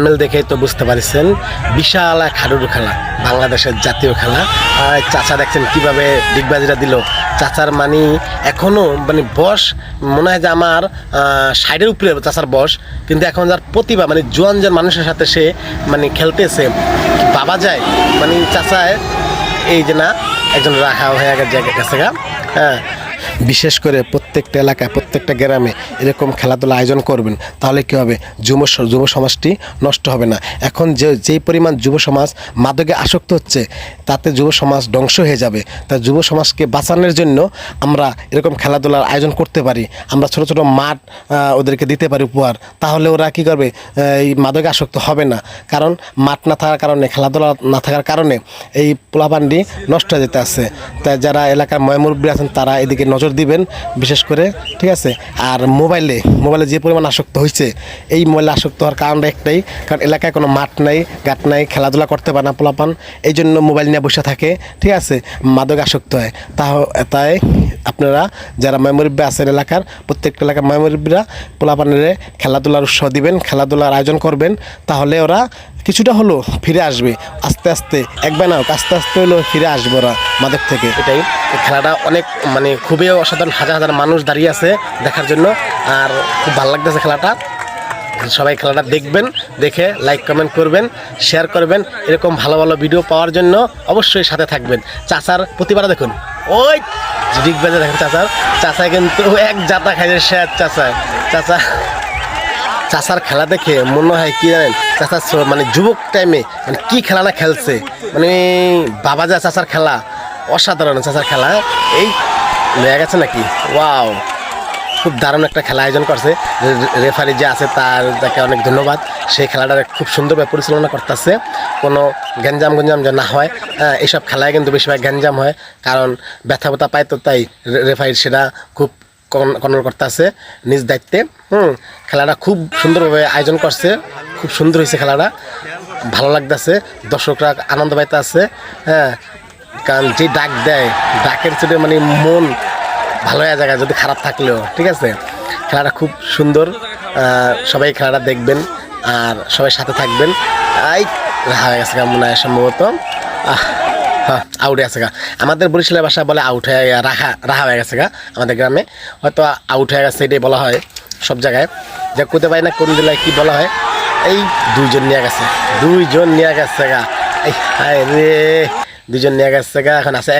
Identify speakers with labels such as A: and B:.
A: Thumbnail দেখেই তো বুঝতে পারছেন বিশাল এক হাডুডু খেলা, বাংলাদেশের জাতীয় খেলা। আর চাচা দেখছেন কীভাবে ডিগবাজিটা দিল। চাচার মানে এখনও মানে বয়স মনে হয় যে আমার সাইডের উপরে চাচার বয়স, কিন্তু এখন যার প্রতিভা মানে জোয়ান জোয়ান মানুষের সাথে সে মানে খেলতেছে, বাবা যায় মানে চাচায় এই যে না একজন রাখা হয়ে গেছে গা। হ্যাঁ, বিশেষ করে প্রত্যেকটা এলাকায় প্রত্যেকটা গ্রামে এরকম খেলাধুলা আয়োজন করবেন, তাহলে কী হবে, যুব সমাজটি নষ্ট হবে না। এখন যেই পরিমাণ যুব সমাজ মাদকে আসক্ত হচ্ছে, তাতে যুব সমাজ ধ্বংস হয়ে যাবে। তাই যুব সমাজকে বাঁচানোর জন্য আমরা এরকম খেলাধুলার আয়োজন করতে পারি। আমরা ছোট ছোট মাঠ ওদেরকে দিতে পারি উপহার, তাহলে ওরা কী করবে, এই মাদকে আসক্ত হবে না। কারণ মাঠ না থাকার কারণে, খেলাধুলা না থাকার কারণে এই পোলাপানটি নষ্ট হয়ে যেতে আসছে। তাই যারা এলাকার ময়মুরব্বী আছেন তারা এদিকে নজর দিবেন বিশেষ করে, ঠিক আছে। আর মোবাইলে যে পরিমাণ আসক্ত হয়েছে, এই মোবাইলে আসক্ত হওয়ার কারণটা একটাই, কারণ এলাকায় কোনো মাঠ নাই, ঘাট নাই, খেলাধুলা করতে পারে না পোলাপান, এই জন্য মোবাইল নিয়ে বসে থাকে, ঠিক আছে, মাদক আসক্ত হয়। তাই আপনারা যারা ময়মুরব্বী আছেন এলাকার, প্রত্যেকটা এলাকার ময়মুরব্বীরা পোলাপানের খেলাধুলার উৎসাহ দিবেন, খেলাধুলার আয়োজন করবেন, তাহলে ওরা কিছুটা হলো ফিরে আসবে। আস্তে আস্তে একবার না, আস্তে আস্তে হলো ফিরে আসবে ওরা মাদক থেকে। এটাই খেলাটা অনেক মানে খুবই অসাধারণ, হাজার হাজার মানুষ দাঁড়িয়ে আছে দেখার জন্য, আর খুব ভালো লাগতেছে খেলাটা। সবাই খেলাটা দেখবেন, দেখে লাইক কমেন্ট করবেন, শেয়ার করবেন। এরকম ভালো ভালো ভিডিও পাওয়ার জন্য অবশ্যই সাথে থাকবেন। চাচার প্রতিবারে দেখুন, ওই ডিগ বাজে দেখেন চাচায় কিন্তু এক জাতা খাইছে শেয়ার। চাচার খেলা দেখে মনে হয় কি জানেন, চাচার মানে যুবক টাইমে মানে কী খেলাটা খেলছে, মানে বাবা যা চাচার খেলা অসাধারণ। চাচার খেলা এই লেগে গেছে নাকি, ওয়াও, খুব দারুণ একটা খেলা আয়োজন করছে। রেফারি যে আছে তাকে অনেক ধন্যবাদ। সেই খেলাটা খুব সুন্দরভাবে পরিচালনা করতেছে, কোনো গ্যাঞ্জাম যেন না হয়। এইসব খেলায় কিন্তু বেশিরভাগ গ্যাঞ্জাম হয়, কারণ ব্যথা পায়, তো তাই রেফারি সেটা খুব কন্ট্রোল করতেছে নিজ দায়িত্বে। খেলাটা খুব সুন্দরভাবে আয়োজন করছে, খুব সুন্দর হয়েছে খেলাটা, ভালো লাগতেছে, দর্শকরা আনন্দ পাইতে আছে। হ্যাঁ, কারণ যে ডাক দেয়, ডাকের চোটে মানে মন ভালো হয়ে যায় যদি খারাপ থাকলেও, ঠিক আছে। খেলাটা খুব সুন্দর, সবাই খেলাটা দেখবেন আর সবাই সাথে থাকবেন। এই রাহা হয়ে গেছে মনে হয় সম্ভবত, হ্যাঁ আউট হয়ে গেছে গা। আমাদের বরিশালের ভাষা বলে আউট হয়ে রাহা হয়ে গেছে গা। আমাদের গ্রামে হয়তো আউট হয়ে গেছে এটাই বলা হয় সব জায়গায়, যা করতে পারি না কোন জেলায় কী বলা হয়। এই দুইজন নিয়ে গেছে গা। এই হায় রে, দুইজন নিয়ে গেছে গা, এখন আছে